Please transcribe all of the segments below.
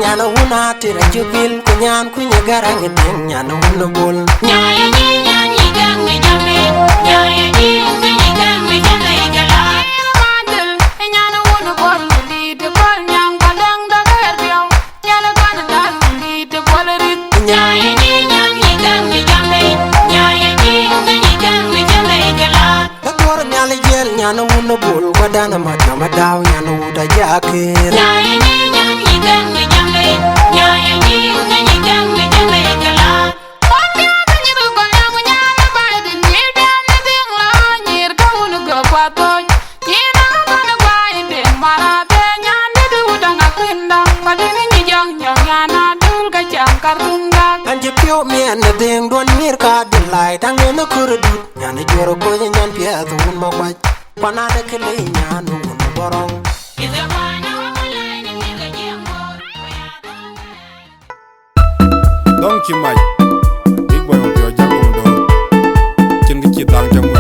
Nyana una tira jubil kunyan kunya garang ding nyana una bol nyaya ni nyanyi gang jambe nyaya ni nyanyi gang jambe gala madel nyana una bol di de bol nyang badang da gerbiao nyana gana dal di de bol rit nyaya ni nyanyi gang jambe nyaya ni nyanyi gang jambe gala dor nyala jel nyana una bol wadana madama daw nyana uda jakir nyaya ni nyanyi gang nyaya ni nyanyi gang jambe gala wanya banyiru goyang nyana baidin nyidam ding la nyir kaunu go pato nyina kana baidin marate nyande du danga kinda padin nyijang nyana dul ka jam kartunga anje pio mien ding don mir ka dilai tange no kurdu nyana joro ko nyan pia dun ma kwaj panade kele nyanu borong Donkey Mike, big boy of your jungle dog. Chingy Dang Jamu,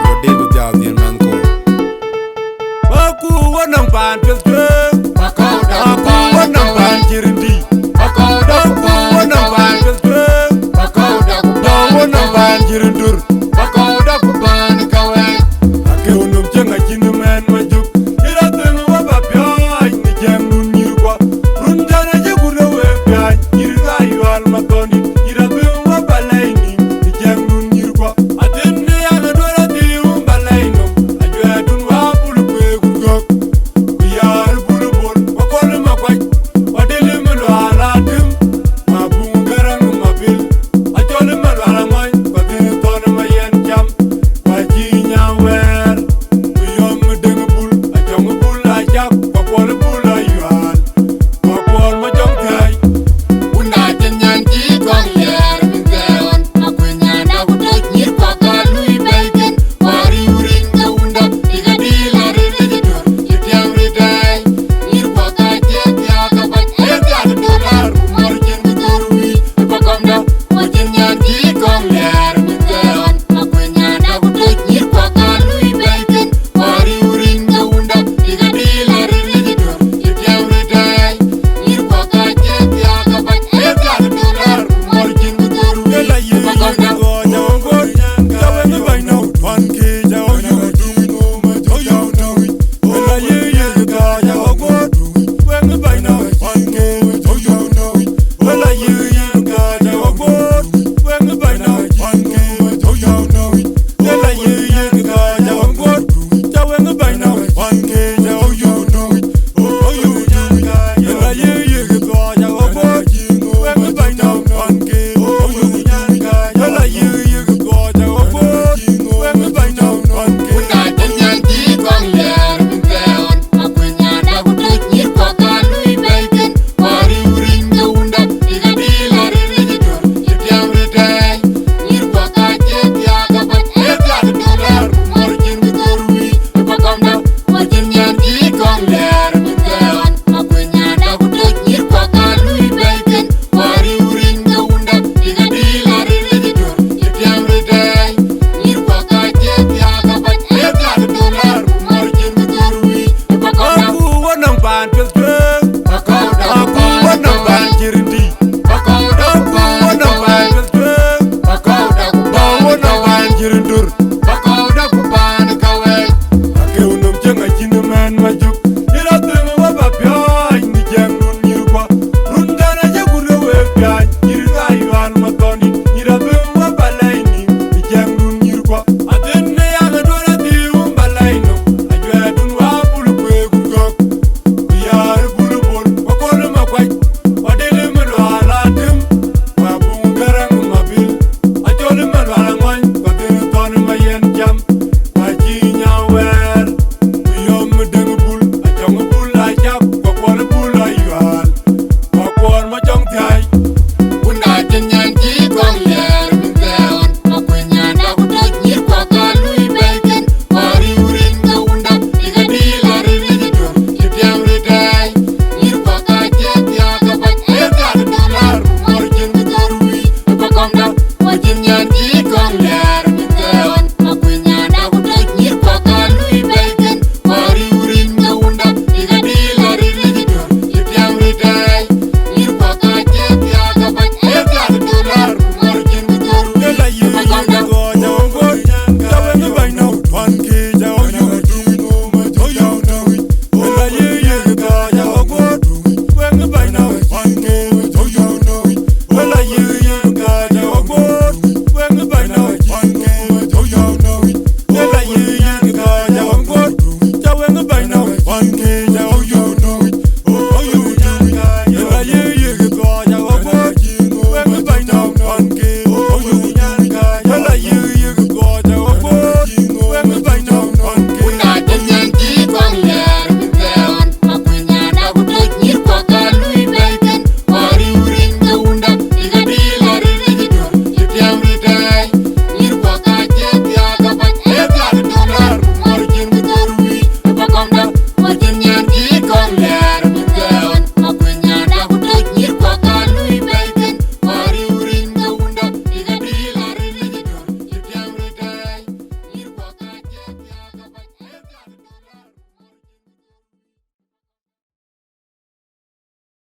your David Yaldi and Manco. Baku, one of pan,